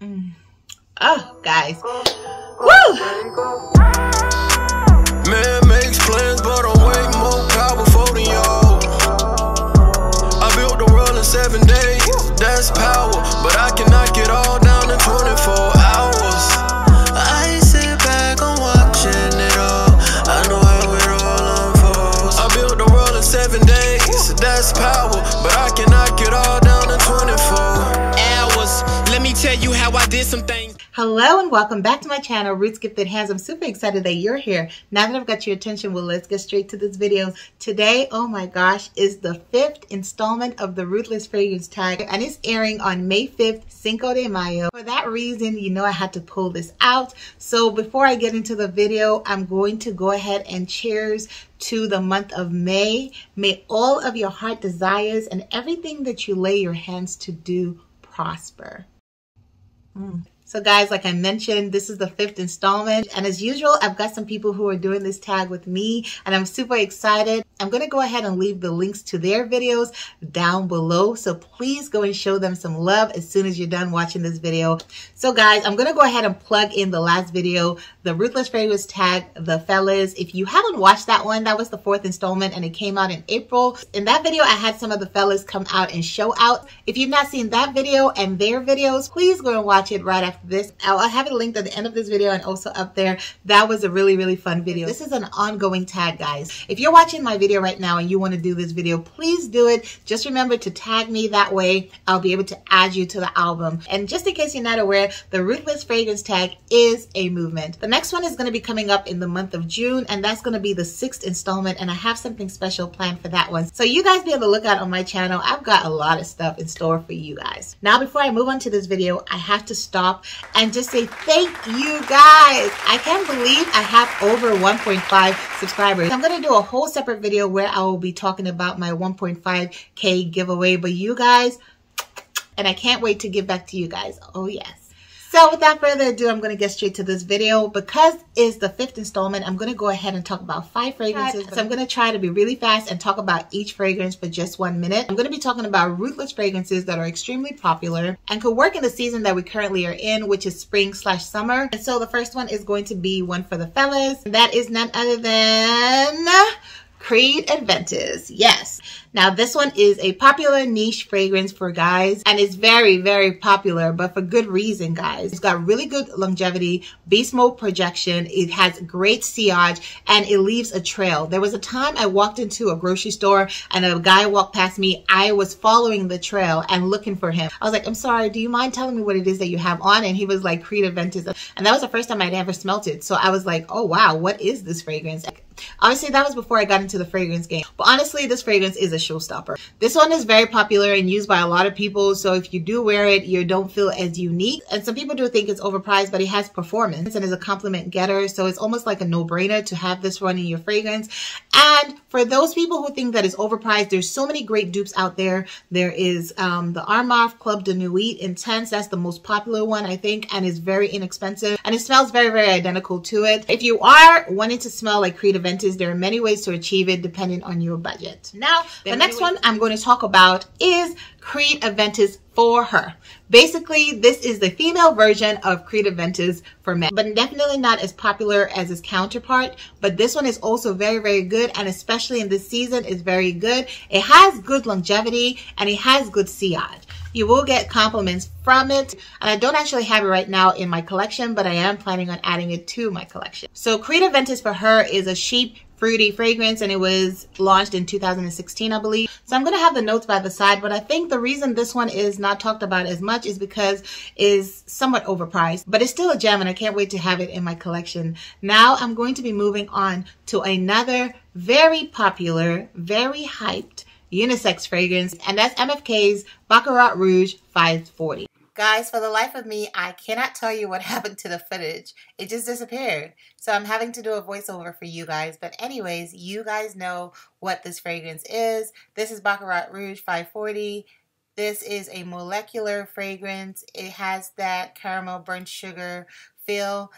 Oh, guys. Woo! Man makes plans, but I'm way more powerful than y'all. I built the world in 7 days, that's power. But I cannot get all down in 24 hours. I sit back, I'm watching it all. I know how it all unfolds. I built the world in 7 days, that's power. But I cannot get all down in 24 hours. Let me tell you how I did some things. Hello and welcome back to my channel, Roots Gifted Hands. I'm super excited that you're here. Now that I've got your attention, well, let's get straight to this video. Today, oh my gosh, is the 5th installment of the Ruthless Fragrance Tag, and it's airing on May 5th, Cinco de Mayo. For that reason, you know I had to pull this out. So before I get into the video, I'm going to go ahead and cheers to the month of May. May all of your heart desires and everything that you lay your hands to do prosper. So guys, like I mentioned, this is the 5th installment, and as usual, I've got some people who are doing this tag with me, and I'm super excited. I'm going to go ahead and leave the links to their videos down below, so please go and show them some love as soon as you're done watching this video. So guys, I'm going to go ahead and plug in the last video, the Ruthless Fragrance Tag, the fellas. If you haven't watched that one, that was the 4th installment, and it came out in April. In that video, I had some of the fellas come out and show out. If you've not seen that video and their videos, please go and watch it right after this. I'll have it linked at the end of this video and also up there. That was a really fun video. This is an ongoing tag, guys. If you're watching my video right now and you want to do this video, please do it. Just remember to tag me. That way I'll be able to add you to the album. And just in case you're not aware, the Ruthless Fragrance Tag is a movement. The next one is going to be coming up in the month of June, and that's going to be the 6th installment, and I have something special planned for that one. So you guys be on the lookout on my channel. I've got a lot of stuff in store for you guys. Now, before I move on to this video, I have to stop and just say thank you guys. I can't believe I have over 1.5 subscribers. I'm going to do a whole separate video where I will be talking about my 1.5K giveaway, but you guys, and I can't wait to give back to you guys. Oh yes. So without further ado, I'm going to get straight to this video. Because it's the 5th installment, I'm going to go ahead and talk about 5 fragrances. So I'm going to try to be really fast and talk about each fragrance for just 1 minute. I'm going to be talking about ruthless fragrances that are extremely popular and could work in the season that we currently are in, which is spring/summer. And so the first one is going to be one for the fellas. That is none other than Creed ADVENTUS. Yes. Now this one is a popular niche fragrance for guys, and it's very popular, but for good reason, guys. It's got really good longevity, beast mode projection, it has great sillage, and it leaves a trail. There was a time I walked into a grocery store and a guy walked past me. I was following the trail and looking for him. I was like, I'm sorry, do you mind telling me what it is that you have on? And he was like, Creed ADVENTUS. And that was the first time I'd ever smelt it. So I was like, oh wow, what is this fragrance? Obviously, that was before I got into the fragrance game. But honestly, this fragrance is a showstopper. This one is very popular and used by a lot of people. So if you do wear it, you don't feel as unique. And some people do think it's overpriced, but it has performance and is a compliment getter. So it's almost like a no-brainer to have this one in your fragrance. And for those people who think that it's overpriced, there's so many great dupes out there. There is the Armaf Club de Nuit Intense. That's the most popular one, I think, and is very inexpensive. And it smells very identical to it. If you are wanting to smell like Creed ADVENTUS, there are many ways to achieve it depending on your budget. Now, the next one I'm going to talk about is Creed ADVENTUS for her. Basically, this is the female version of Creed ADVENTUS for men, but definitely not as popular as its counterpart. But this one is also very good, and especially in this season is very good. It has good longevity and it has good sillage. You will get compliments from it, and I don't actually have it right now in my collection, but I am planning on adding it to my collection. So Creed ADVENTUS for her is a chic, fruity fragrance, and it was launched in 2016, I believe. So I'm going to have the notes by the side, but I think the reason this one is not talked about as much is because it's somewhat overpriced, but it's still a gem, and I can't wait to have it in my collection. Now I'm going to be moving on to another very popular, very hyped unisex fragrance, and that's MFK's Baccarat Rouge 540. Guys, for the life of me, I cannot tell you what happened to the footage. It just disappeared. So I'm having to do a voiceover for you guys. But anyways, you guys know what this fragrance is. This is Baccarat Rouge 540. This is a molecular fragrance. It has that caramel burnt sugar feel.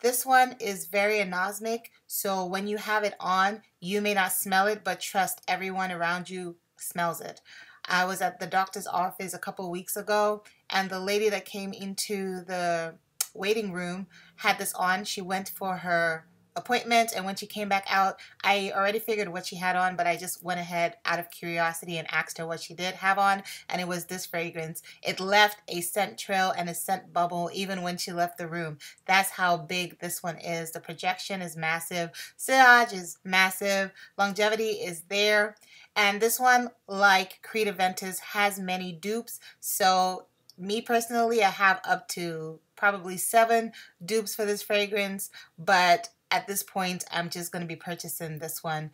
This one is very anosmic, so when you have it on, you may not smell it, but trust everyone around you smells it. I was at the doctor's office a couple weeks ago, and the lady that came into the waiting room had this on. She went for her appointment, and when she came back out, I already figured what she had on, but I just went ahead out of curiosity and asked her what she did have on, and it was this fragrance. It left a scent trail and a scent bubble even when she left the room. That's how big this one is. The projection is massive, sillage is massive, longevity is there, and this one, like Creed AVENTUS, has many dupes. So me personally, I have up to probably 7 dupes for this fragrance, but at this point, I'm just going to be purchasing this one.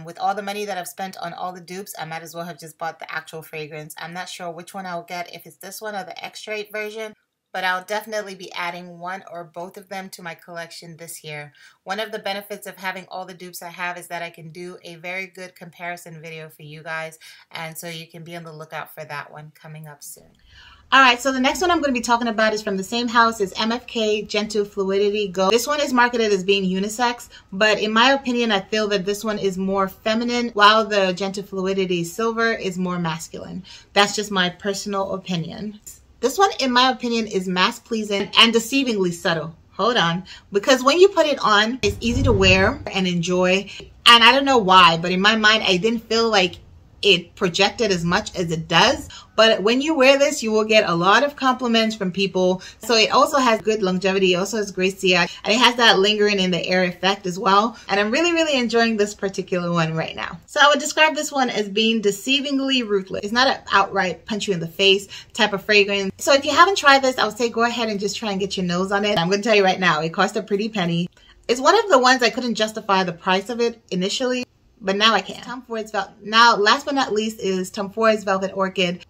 With all the money that I've spent on all the dupes, I might as well have just bought the actual fragrance. I'm not sure which one I'll get, if it's this one or the X-Rate version, but I'll definitely be adding one or both of them to my collection this year. One of the benefits of having all the dupes I have is that I can do a very good comparison video for you guys, and so you can be on the lookout for that one coming up soon. Alright, so the next one I'm going to be talking about is from the same house as MFK Gentle Fluidity Go. This one is marketed as being unisex, but in my opinion, I feel that this one is more feminine, while the Gentle Fluidity Silver is more masculine. That's just my personal opinion. This one, in my opinion, is mass-pleasing and deceivingly subtle. Hold on. Because when you put it on, it's easy to wear and enjoy. And I don't know why, but in my mind, I didn't feel like it projected as much as it does. But when you wear this, you will get a lot of compliments from people. So it also has good longevity. It also has great sillage. And it has that lingering in the air effect as well. And I'm really, really enjoying this particular one right now. So I would describe this one as being deceivingly ruthless. It's not an outright punch you in the face type of fragrance. So if you haven't tried this, I would say go ahead and just try and get your nose on it. I'm going to tell you right now, it cost a pretty penny. It's one of the ones I couldn't justify the price of it initially, but now I can. Tom Ford's Now, last but not least is Tom Ford's Velvet Orchid.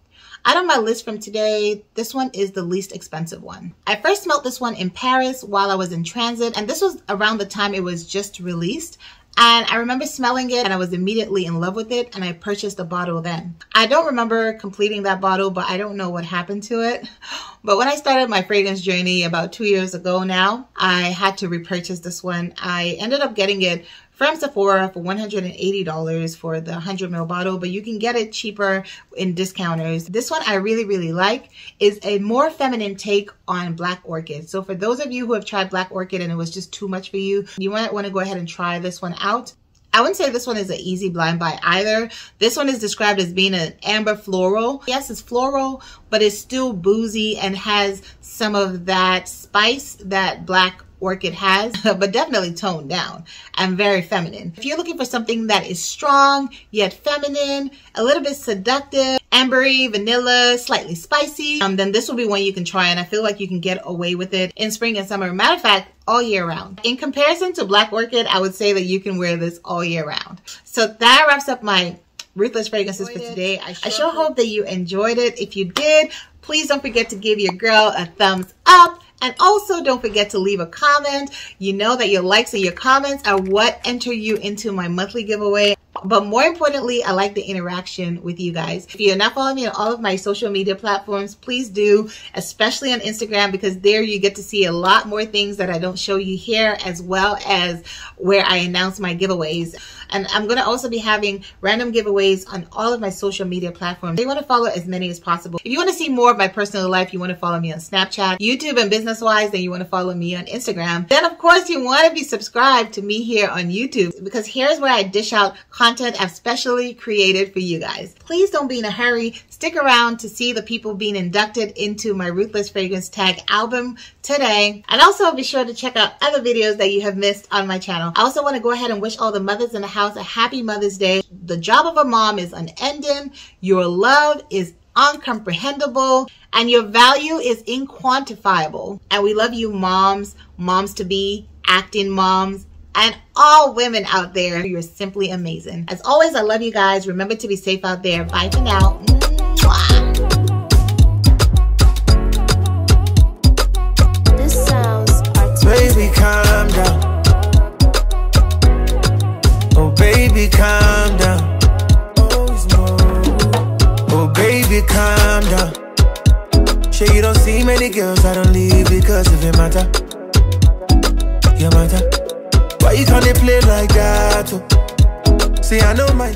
Out of my list from today, this one is the least expensive one. I first smelled this one in Paris while I was in transit, and this was around the time it was just released. And I remember smelling it and I was immediately in love with it, and I purchased a bottle then. I don't remember completing that bottle, but I don't know what happened to it. But when I started my fragrance journey about 2 years ago now, I had to repurchase this one. I ended up getting it from Sephora for $180 for the 100 ml bottle, but you can get it cheaper in discounters. This one I really, really like. Is a more feminine take on Black Orchid. So for those of you who have tried Black Orchid and it was just too much for you, you might want to go ahead and try this one out. I wouldn't say this one is an easy blind buy either. This one is described as being an amber floral. Yes, it's floral, but it's still boozy and has some of that spice that Black Orchid has, but definitely toned down and very feminine. If you're looking for something that is strong yet feminine, a little bit seductive, ambery, vanilla, slightly spicy, then this will be one you can try, and I feel like you can get away with it in spring and summer. Matter of fact, all year round. In comparison to Black Orchid, I would say that you can wear this all year round. So that wraps up my Ruthless fragrances for today. I sure hope that you enjoyed it. If you did, please don't forget to give your girl a thumbs up. And also don't forget to leave a comment. You know that your likes and your comments are what enter you into my monthly giveaway. But more importantly, I like the interaction with you guys. If you're not following me on all of my social media platforms, please do, especially on Instagram, because there you get to see a lot more things that I don't show you here, as well as where I announce my giveaways. And I'm going to also be having random giveaways on all of my social media platforms. You want to follow as many as possible. If you want to see more of my personal life, you want to follow me on Snapchat, YouTube, and business-wise, then you want to follow me on Instagram. Then, of course, you want to be subscribed to me here on YouTube, because here's where I dish out content I've specially created for you guys. Please don't be in a hurry. Stick around to see the people being inducted into my Ruthless Fragrance Tag album today. And also be sure to check out other videos that you have missed on my channel. I also want to go ahead and wish all the mothers in the house a happy Mother's Day. The job of a mom is unending. Your love is uncomprehendable, and your value is inquantifiable. And we love you, moms, moms-to-be, acting moms, and all women out there. You're simply amazing. As always, I love you guys. Remember to be safe out there. Bye for now. This sounds artistic. Baby, calm down. Oh, baby, calm down. Oh, baby, calm down. Sure, you don't see many girls I don't leave because of your matter. Your matter. Why you can't play like that? Oh? See, I know mine.